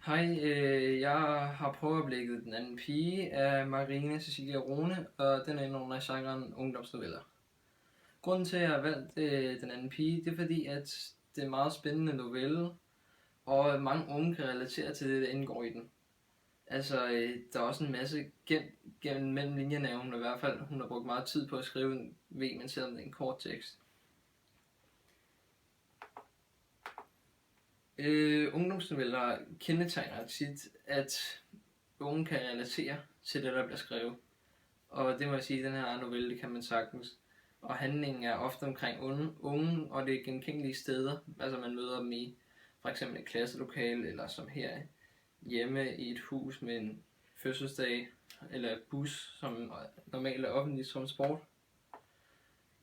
Hej, jeg har prøveoplægget Den anden pige af Marina Cecilia Rone, og den er inde under genren ungdomsnoveller. Grunden til, at jeg har valgt Den anden pige, det er fordi, at det er en meget spændende novelle, og mange unge kan relatere til det, der indgår i den. Altså, der er også en masse gennem mellem linjerne af hun, i hvert fald hun har brugt meget tid på at skrive en V, men selvom det er en kort tekst. Ungdomsnoveller kendetegner tit, at unge kan relatere til det, der bliver skrevet. Og det må jeg sige, den her novelle, det kan man sagtens. Og handlingen er ofte omkring unge og det er genkendelige steder, altså man møder dem i for eksempel et klasselokale, eller som her hjemme i et hus med en fødselsdag, eller et bus, som normalt er offentlig transport.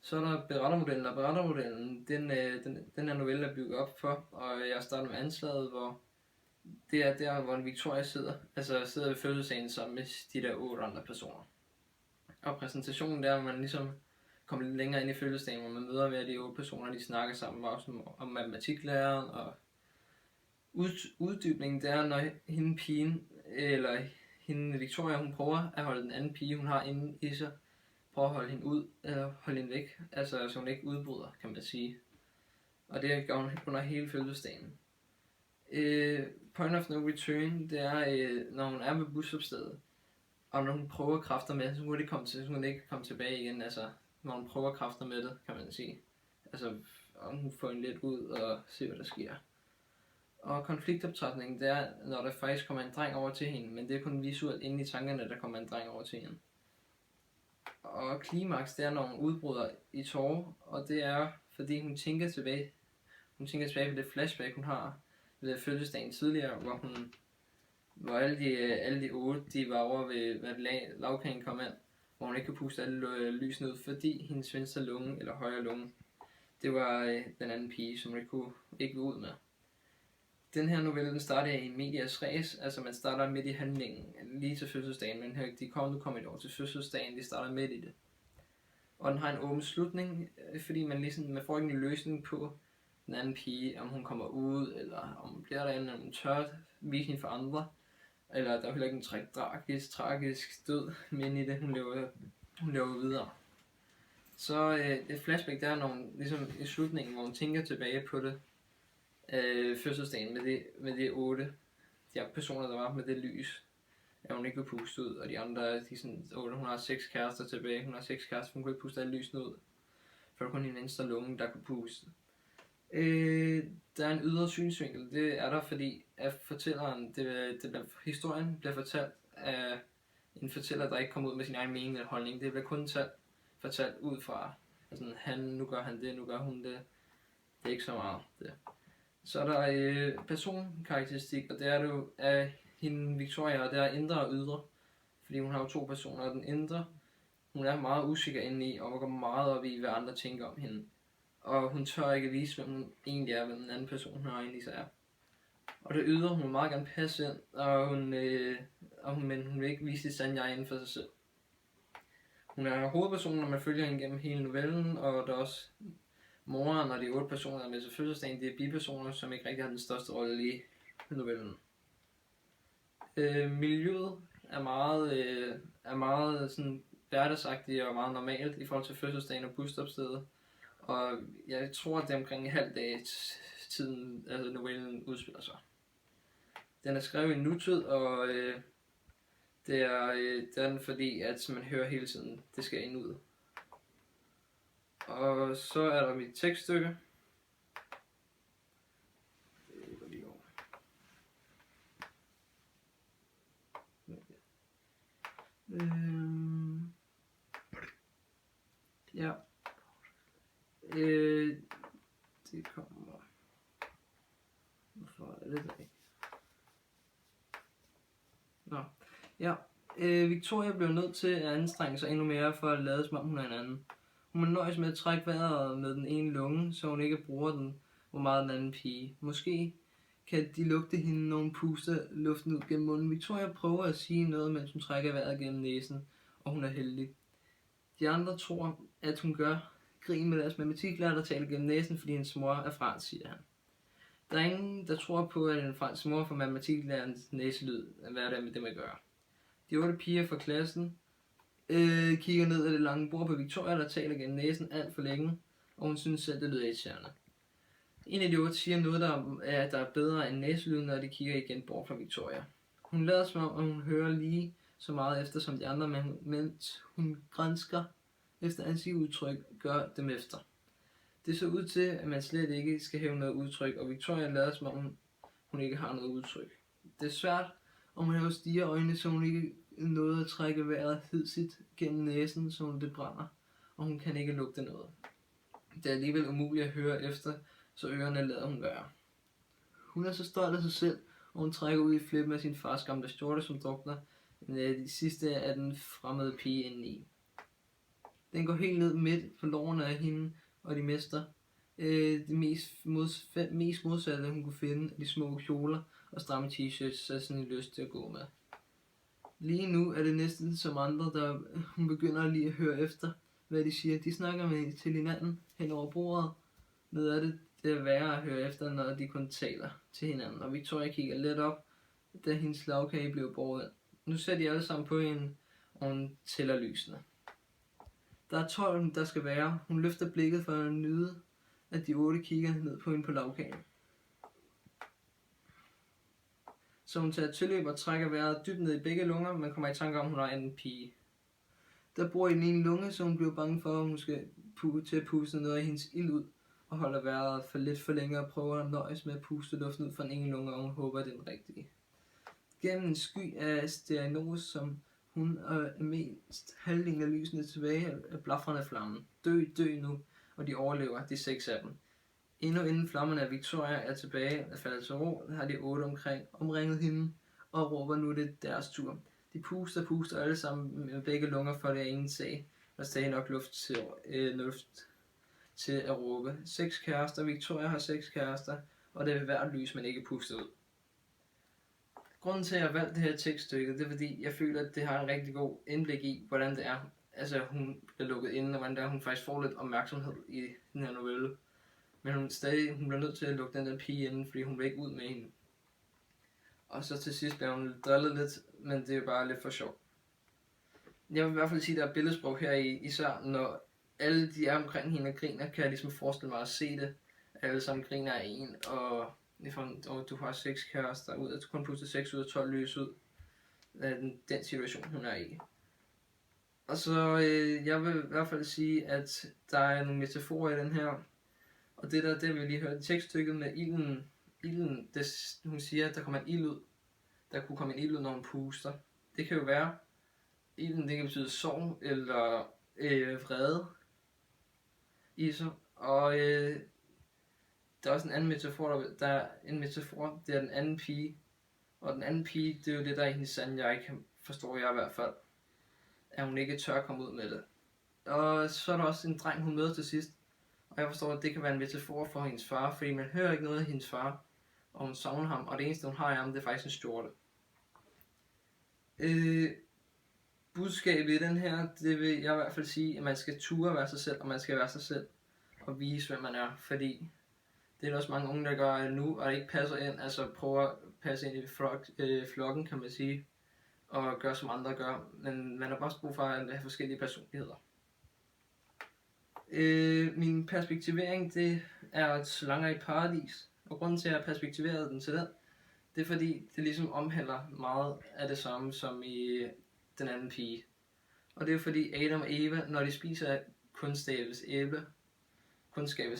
Så er der berettermodellen, og berettermodellen, den her novelle er bygget op for, og jeg starter med anslaget, hvor det er der, hvor en Victoria sidder ved fødselsdagen sammen med de der 8 andre personer. Og præsentationen der, hvor man ligesom kommer lidt længere ind i fødselsdagen, hvor man møder hver de 8 personer, de snakker sammen også om matematiklæreren, og uddybningen der, når hende pigen, eller hende Victoria, hun prøver at holde den anden pige, hun har inde i sig, prøver at holde hende ud, eller holde hende væk, altså så hun ikke udbryder, kan man sige. Og det gør hun under hele fødselsdagen. Point of no return, det er, når hun er ved busopstedet, og når hun prøver kræfter med, så kan hun ikke komme tilbage igen, altså når hun prøver kræfter med det, kan man sige. Altså, om hun får hende lidt ud og se, hvad der sker. Og konfliktoptrætningen, det er, når der faktisk kommer en dreng over til hende, men det er kun visuelt inde i tankerne, der kommer en dreng over til hende. Og klimaks, det er, når hun udbryder i tårer, og det er, fordi hun tænker tilbage på det flashback, hun har ved fødselsdagen tidligere, hvor alle de 8, de var over ved, hvad lavkagen kom ind, hvor hun ikke kunne puste alle lysene ud, fordi hendes venstre lunge, eller højre lunge, det var den anden pige, som hun ikke ville ud med. Den her novelle, den starter i medias res, altså man starter midt i handlingen, lige til fødselsdagen, men de kommer et år til fødselsdagen, de starter midt i det. Og den har en åben slutning, fordi man får ikke en løsning på den anden pige, om hun kommer ud, eller om hun bliver derinde, om hun tør vise hende for andre. Eller der er heller ikke en tragisk død, men i det, hun lever videre. Så et flashback der, når hun ligesom i slutningen, hvor hun tænker tilbage på det, fødselsdagen med de 8, de personer, der var med det lys, at hun ikke kunne puste ud, og de andre, de sådan, 8, hun har 6 kærester tilbage, hun kunne ikke puste alle lysene ud, for det kun hende venstre lunge, der kunne puste. Der er en ydre synsvinkel, det er der, fordi at fortælleren, historien bliver fortalt af en fortæller, der ikke kommer ud med sin egen mening eller holdning. Det bliver kun fortalt ud fra, altså nu gør han det, nu gør hun det. Det er ikke så meget det. Så er der personkarakteristik, og det er jo af hende Victoria, og det er indre og ydre. Fordi hun har jo 2 personer, og den indre, hun er meget usikker indeni, og går meget op i, hvad andre tænker om hende. Og hun tør ikke vise, hvem hun egentlig er, hvem den anden person, hun har egentlig så er. Og det ydre, hun vil meget gerne passe ind, men hun vil ikke vise det sande jeg inden for sig selv. Hun er hovedpersonen, når man følger hende gennem hele novellen, og der er også moren og de 8 personer, der er med til fødselsdagen, det er bipersoner, som ikke rigtig har den største rolle i novellen. Miljøet er meget sådan hverdagsagtigt og meget normalt i forhold til fødselsdagen og busstopstedet. Og jeg tror, at det er omkring en halv dag tiden, altså novellen udspiller sig. Den er skrevet i nutid, og det er den fordi, at man hører hele tiden, det skal ind ud. Og så er der mit tekststykke. Ja. Det kommer. Hvorfor er det der ikke? Nå. Ja. Victoria bliver nødt til at anstrenge sig endnu mere for at lade som om hun er en anden. Hun må nøjes med at trække vejret med den ene lunge, så hun ikke bruger den, hvor meget den anden pige. Måske kan de lugte hende, når hun puster luften ud gennem munden. Victoria prøver at sige noget, mens hun trækker vejret gennem næsen, og hun er heldig. De andre tror, at hun gør grin med deres matematiklærer, der taler gennem næsen, fordi hendes mor er fransk, siger han. Der er ingen, der tror på, at en fransk mor for matematiklærerens næselyd, hvad er det med det med at gøre. De 8 piger fra klassen kigger ned ad det lange bord på Victoria, der taler gennem næsen alt for længe, og hun synes selv, det lyder irriterende. En af de 8 siger noget, der er bedre end næselyden, når de kigger igen bort fra Victoria. Hun lader som om, at hun hører lige så meget efter som de andre, men mens hun gransker efter ansigtsudtryk, gør dem efter. Det så ud til, at man slet ikke skal have noget udtryk, og Victoria lader som om, hun ikke har noget udtryk. Det er svært, om hun har stige øjne, så hun ikke nåede at trække vejret hidsit gennem næsen, så hun det brænder, og hun kan ikke lugte noget. Det er alligevel umuligt at høre efter, så ørerne lader hun være. Hun er så stolt af sig selv, og hun trækker ud i flippen af sin fars gamle skjorte, som drukner de sidste af den fremmede pige indeni. Den går helt ned midt på lårene af hende, og de mister det mest modsatte, hun kunne finde, de små kjoler og stramme t-shirts, så sådan en lyst til at gå med. Lige nu er det næsten som andre, der hun begynder lige at høre efter, hvad de siger. De snakker med til hinanden hen over bordet. Noget af det er værre at høre efter, når de kun taler til hinanden. Og Victoria kigger lidt op, da hendes lavkage blev båret ind. Nu ser de alle sammen på hende, og hun tæller lysene. Der er 12, der skal være. Hun løfter blikket for at nyde, at de 8 kigger ned på hende på lavkagen. Så hun tager tilløb og trækker vejret dybt ned i begge lunger, men kommer i tanke om, at hun er en pige. Der bor i den ene lunge, så hun bliver bange for, at hun skal til at puste noget af hendes ild ud, og holder vejret for lidt for længe og prøver at nøjes med at puste luften ud fra den ene lunge, og hun håber, at det er den rigtige. Gennem en sky af stearinose, som hun er mest halvdelen af lysene tilbage af blafrende flammen. Dø nu, og de overlever, de 6 af dem. Endnu inden flammerne af Victoria er tilbage og falder til ro, har de 8 omringet hende og råber nu det er deres tur. De puster alle sammen med begge lunger, for det er ingen sag. Der er stadig nok luft til at råbe. 6 kærester, Victoria har 6 kærester, og det er hvert lys, man ikke puster ud. Grunden til, at jeg har valgt det her tekststykke, det er fordi, jeg føler, at det har en rigtig god indblik i, hvordan det er. Altså, hun bliver lukket inde, og hvordan det er, hun faktisk får lidt opmærksomhed i den her novelle. Men hun bliver nødt til at lukke den der pige inde, fordi hun vil ikke ud med hende. Og så til sidst bliver hun drillet lidt, men det er jo bare lidt for sjov. Jeg vil i hvert fald sige, at der er billedsprog her i, især når alle de er omkring hende og griner, kan jeg ligesom forestille mig at se det. Alle sammen griner af en, og du har 6 kærester ud, at du kun puster 6 ud af 12 lys ud af den situation, hun er i. Og så jeg vil i hvert fald sige, at der er nogle metaforer i den her, og det vi lige hørte i tekststykket med ilden, hun siger, at der kommer en ild ud. Der kunne komme en ild ud, når hun puster. Det kan jo være, ilden det kan betyde sorg eller vrede i sig. Og der er også en anden metafor, der er en metafor, det er den anden pige. Og den anden pige, det er jo det, der er i hendes sande jeg, forstår jeg i hvert fald. At hun ikke tør komme ud med det. Og så er der også en dreng, hun møder til sidst. Og jeg forstår, at det kan være en metafor for hendes far, fordi man hører ikke noget af hendes far, og hun savner ham, og det eneste hun har af ham, det er faktisk en skjorte. Budskabet i den her, det vil jeg i hvert fald sige, at man skal ture være sig selv, og man skal være sig selv, og vise, hvem man er, fordi det er der også mange unge, der gør nu, og ikke passer ind, altså prøver at passe ind i flokken, kan man sige, og gøre som andre gør, men man har bare brug for at have forskellige personligheder. Min perspektivering, det er Slanger i Paradis, og grunden til at jeg har perspektiveret den til den, det er fordi, det ligesom omhandler meget af det samme som i den anden pige. Og det er fordi Adam og Eva, når de spiser kundskabets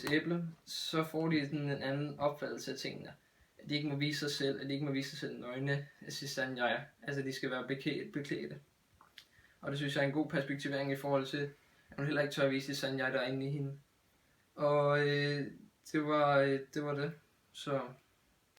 æble, så får de sådan en anden opfattelse af tingene. At de ikke må vise sig selv, at de ikke må vise sig selv nøgne af sit sande jeg. Altså de skal være beklædte. Og det synes jeg er en god perspektivering i forhold til, at hun heller ikke tør at vise sit sande jeg, der er inde i hende. Og det var det. Så